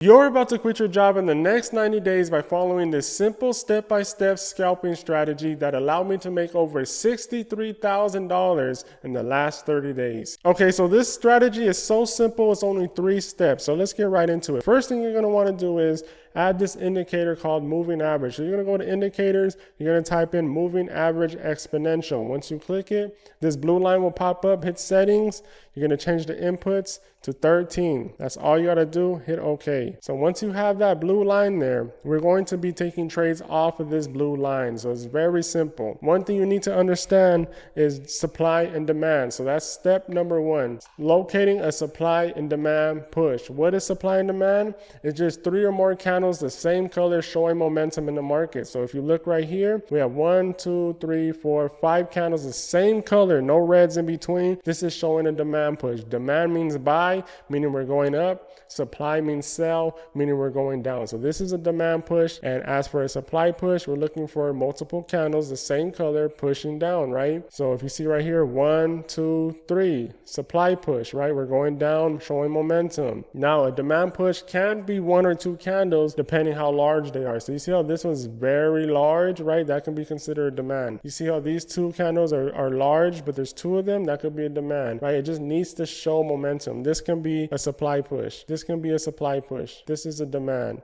You're about to quit your job in the next 90 days by following this simple step-by-step scalping strategy that allowed me to make over $63,000 in the last 30 days. Okay, so this strategy is so simple, it's only 3 steps. So let's get right into it. First thing you're gonna wanna do is add this indicator called moving average. So you're gonna go to indicators, you're gonna type in moving average exponential. Once you click it, this blue line will pop up, hit settings, you're gonna change the inputs to 13. That's all you gotta do, hit OK. So once you have that blue line there, we're going to be taking trades off of this blue line. So it's very simple. One thing you need to understand is supply and demand. So that's step number 1, locating a supply and demand push. What is supply and demand? It's just 3 or more candles the same color showing momentum in the market. So if you look right here, we have 1, 2, 3, 4, 5 candles the same color, no reds in between. This is showing a demand push. Demand means buy, meaning we're going up. Supply means sell, meaning we're going down. So this is a demand push. And as for a supply push, we're looking for multiple candles the same color pushing down, right? So if you see right here, 1, 2, 3, supply push, right? We're going down, showing momentum. Now a demand push can be 1 or 2 candles depending how large they are. So you see how this one's very large, right? That can be considered a demand. You see how these 2 candles are large, but there's 2 of them, that could be a demand, right? It just needs to show momentum. This can be a supply push. This can be a supply push. This is a demand,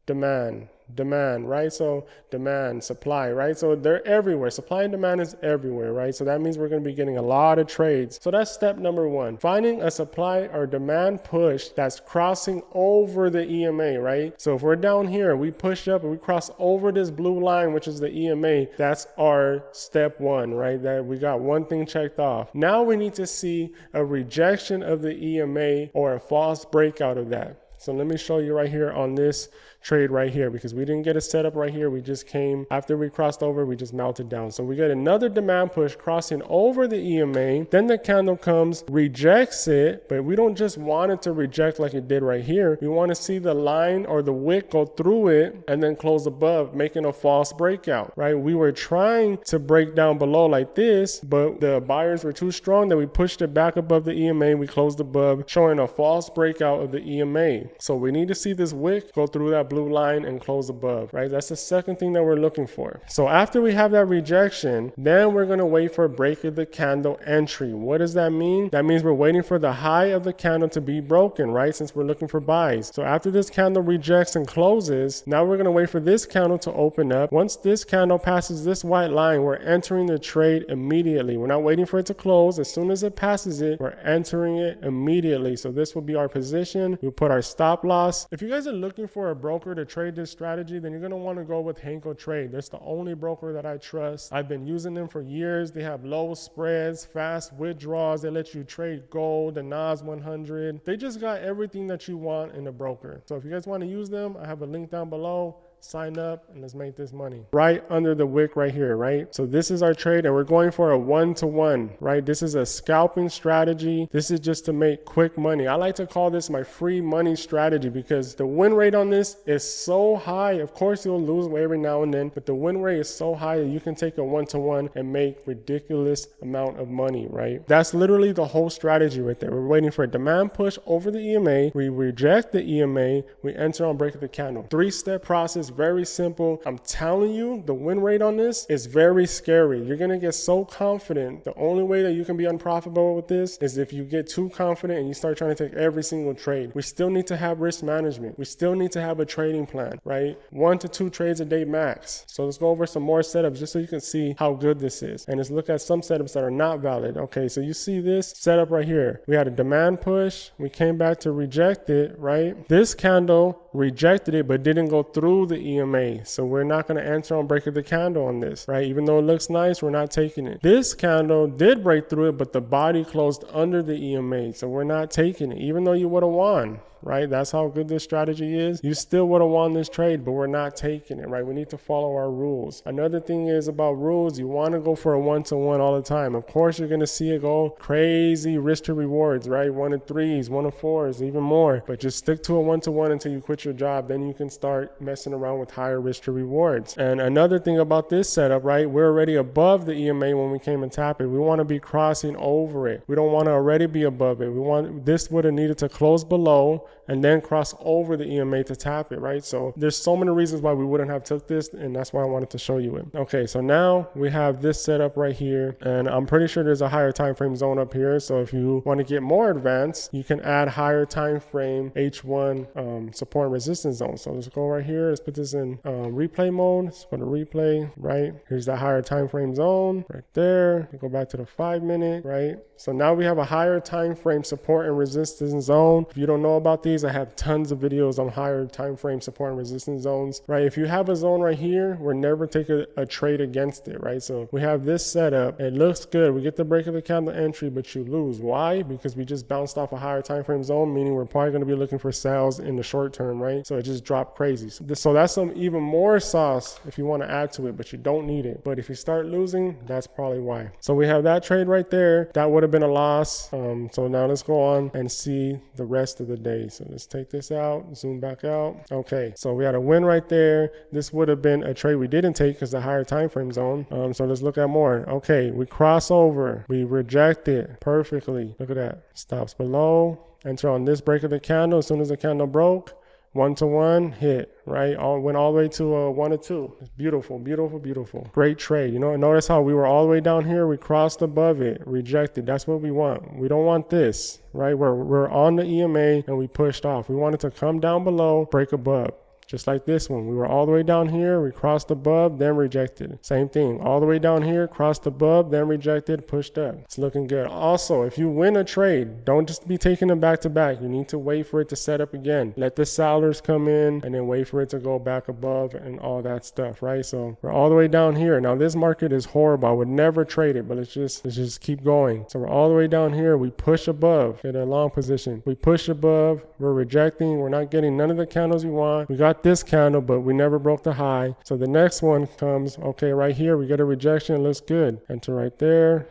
right? So demand, supply, right? So they're everywhere. Supply and demand is everywhere, right? So that means we're going to be getting a lot of trades. So that's step number 1, finding a supply or demand push that's crossing over the EMA, right? So if we're down here, we push up and we cross over this blue line, which is the EMA, that's our step 1, right? That we got one thing checked off. Now we need to see a rejection of the EMA or a false breakout of that. So let me show you right here on this trade right here, because we didn't get a setup right here. We just came after we crossed over, we just melted down. So we get another demand push crossing over the EMA. Then the candle comes, rejects it, but we don't just want it to reject like it did right here. We want to see the line or the wick go through it and then close above, making a false breakout, right? We were trying to break down below like this, but the buyers were too strong that we pushed it back above the EMA. We closed above, showing a false breakout of the EMA. So we need to see this wick go through that blue line and close above, right? That's the second thing that we're looking for. So after we have that rejection, then we're going to wait for break of the candle entry. What does that mean? That means we're waiting for the high of the candle to be broken, right? Since we're looking for buys. So after this candle rejects and closes, now we're going to wait for this candle to open up. Once this candle passes this white line, we're entering the trade immediately. We're not waiting for it to close. As soon as it passes it, we're entering it immediately. So this will be our position. We put our stop loss. If you guys are looking for a broker to trade this strategy, then you're going to want to go with Henko Trade. That's the only broker that I trust. I've been using them for years. They have low spreads, fast withdrawals. They let you trade gold, the NAS 100. They just got everything that you want in a broker. So if you guys want to use them, I have a link down below. Sign up and let's make this money. Right under the wick right here, right? So this is our trade and we're going for a 1-to-1, right? This is a scalping strategy. This is just to make quick money. I like to call this my free money strategy because the win rate on this is so high. Of course, you'll lose every now and then, but the win rate is so high that you can take a 1-to-1 and make ridiculous amount of money, right? That's literally the whole strategy right there. We're waiting for a demand push over the EMA. We reject the EMA. We enter on break of the candle. 3-step process. Very simple. I'm telling you, the win rate on this is very scary. You're going to get so confident. The only way that you can be unprofitable with this is if you get too confident and you start trying to take every single trade. We still need to have risk management. We still need to have a trading plan, right? 1 to 2 trades a day max. So let's go over some more setups just so you can see how good this is. And let's look at some setups that are not valid. Okay, so you see this setup right here. We had a demand push. We came back to reject it, right? This candle rejected it but didn't go through the EMA. So we're not going to enter on break of the candle on this, right? Even though it looks nice, we're not taking it. This candle did break through it, but the body closed under the EMA. So we're not taking it, even though you would have won. right? That's how good this strategy is. You still would have won this trade, but we're not taking it, right? We need to follow our rules. Another thing is about rules. You want to go for a 1-to-1 all the time. Of course, you're going to see it go crazy risk to rewards, right? 1 to 3s, 1 to 4s, even more. But just stick to a 1-to-1 until you quit your job. Then you can start messing around with higher risk to rewards. And another thing about this setup, right? We're already above the EMA when we came and tap it. We want to be crossing over it. We don't want to already be above it. This would have needed to close below. and then cross over the EMA to tap it, right? So there's so many reasons why we wouldn't have took this, and that's why I wanted to show you it. Okay, so now we have this set up right here, and I'm pretty sure there's a higher time frame zone up here. So if you want to get more advanced, you can add higher time frame H1 support and resistance zone. So let's go right here. Let's put this in replay mode. Let's go to replay, right? Here's the higher time frame zone right there. We'll go back to the 5 minute, right? So now we have a higher time frame support and resistance zone. If you don't know about these, I have tons of videos on higher time frame support and resistance zones, right? If you have a zone right here, we're never taking a trade against it, right? So we have this set up. It looks good. We get the break of the candle entry, but you lose. Why? Because we just bounced off a higher time frame zone, meaning we're probably going to be looking for sales in the short term, right? So it just dropped crazy. So that's some even more sauce if you want to add to it, but you don't need it. But if you start losing, that's probably why. So we have that trade right there. That would have been a loss. So now let's go on and see the rest of the day. So let's take this out, zoom back out. Okay, so we had a win right there. This would have been a trade we didn't take because the higher time frame zone. So let's look at more. Okay, we cross over, we reject it perfectly. Look at that. Stops below. Enter on this break of the candle. As soon as the candle broke, 1-to-1 hit, right? Went all the way to a 1-to-2. It's beautiful, beautiful, beautiful. Great trade. You know, notice how we were all the way down here. We crossed above it, rejected. That's what we want. We don't want this, right? We're on the EMA and we pushed off. We wanted to come down below, break above. Just like this one, we were all the way down here, we crossed above, then rejected. Same thing, all the way down here, crossed above, then rejected, pushed up. It's looking good. Also, if you win a trade, don't just be taking them back to back. You need to wait for it to set up again. Let the sellers come in and then wait for it to go back above and all that stuff, right? So we're all the way down here. Now this market is horrible. I would never trade it, but let's just keep going. So we're all the way down here, we push above, get a long position. We push above, we're rejecting, we're not getting none of the candles we want. We got this candle, but we never broke the high. So the next one comes, okay, right here, we get a rejection, it looks good. Enter right there.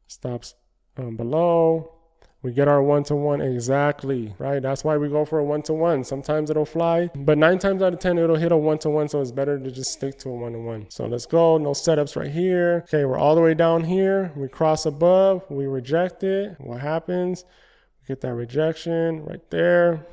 Stops below. We get our 1-to-1 exactly, right? That's why we go for a 1-to-1. Sometimes it'll fly, but 9 times out of 10, it'll hit a 1-to-1, so it's better to just stick to a 1-to-1. So let's go, no setups right here. Okay, we're all the way down here. We cross above, we reject it. What happens? We get that rejection right there.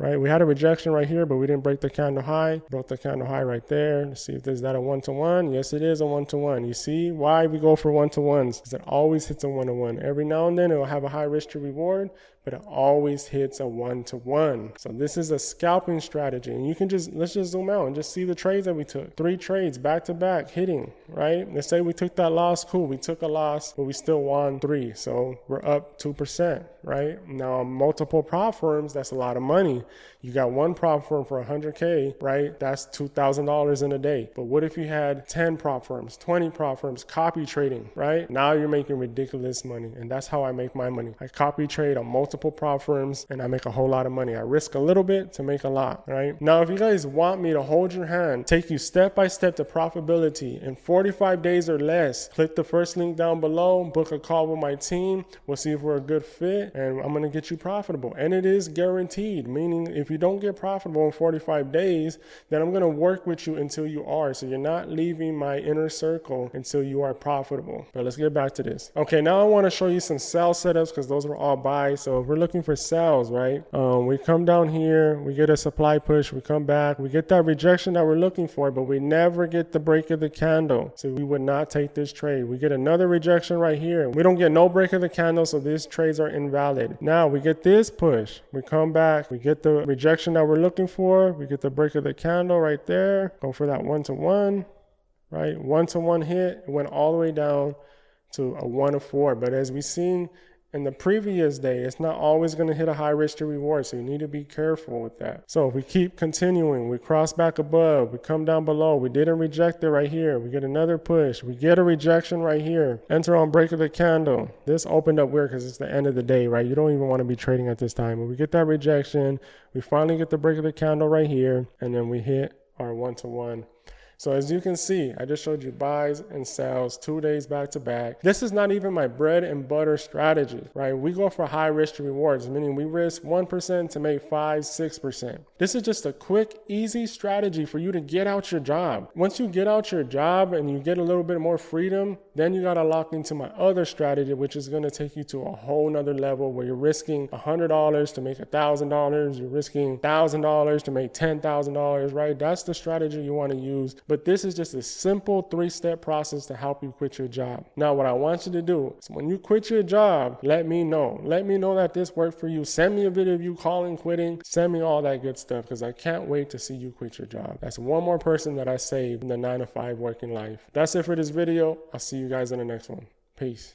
Right, we had a rejection right here, but we didn't break the candle high. Broke the candle high right there. Let's see if there's that a 1-to-1. Yes, it is a 1-to-1. You see why we go for 1-to-1s? Because it always hits a 1-to-1. Every now and then it will have a high risk to reward, but it always hits a 1-to-1. So this is a scalping strategy, and you can let's just zoom out and just see the trades that we took. 3 trades back to back hitting, right? Let's say we took that loss. Cool, we took a loss, but we still won 3, so we're up 2%, right? Now on multiple prop firms, that's a lot of money. You got one prop firm for 100K, right? That's $2,000 in a day. But what if you had 10 prop firms, 20 prop firms, copy trading, right? Now you're making ridiculous money, and that's how I make my money. I copy trade on multiple prop firms, and I make a whole lot of money. I risk a little bit to make a lot, right? Now, if you guys want me to hold your hand, take you step by step to profitability in 45 days or less, click the first link down below, book a call with my team. We'll see if we're a good fit, and I'm going to get you profitable. And it is guaranteed, meaning if you don't get profitable in 45 days, then I'm going to work with you until you are. So you're not leaving my inner circle until you are profitable. But let's get back to this. Okay, now I want to show you some sell setups because those were all buys. So if we're looking for sells, right? We come down here, we get a supply push, we come back, we get that rejection that we're looking for, but we never get the break of the candle. So we would not take this trade. We get another rejection right here. We don't get no break of the candle, so these trades are invalid. Now we get this push, we come back, we get the rejection that we're looking for, we get the break of the candle right there, go for that 1-to-1, right? 1-to-1 hit, it went all the way down to a 1-to-4. But as we've seen in the previous day, it's not always going to hit a high risk to reward, so you need to be careful with that. So if we keep continuing, we cross back above, we come down below, we didn't reject it right here, we get another push, we get a rejection right here, enter on break of the candle. This opened up weird because it's the end of the day, right? You don't even want to be trading at this time. But we get that rejection, we finally get the break of the candle right here, and then we hit our 1-to-1. So as you can see, I just showed you buys and sells 2 days back to back. This is not even my bread and butter strategy, right? We go for high risk to rewards, meaning we risk 1% to make 5-6%. This is just a quick, easy strategy for you to get out your job. Once you get out your job and you get a little bit more freedom, Then you got to lock into my other strategy, which is going to take you to a whole nother level where you're risking $100 to make $1,000. You're risking $1,000 to make $10,000, right? That's the strategy you want to use. But this is just a simple 3-step process to help you quit your job. Now, what I want you to do is when you quit your job, let me know. Let me know that this worked for you. Send me a video of you calling, quitting. Send me all that good stuff because I can't wait to see you quit your job. That's one more person that I saved in the 9-to-5 working life. That's it for this video. I'll see you guys in the next one. Peace.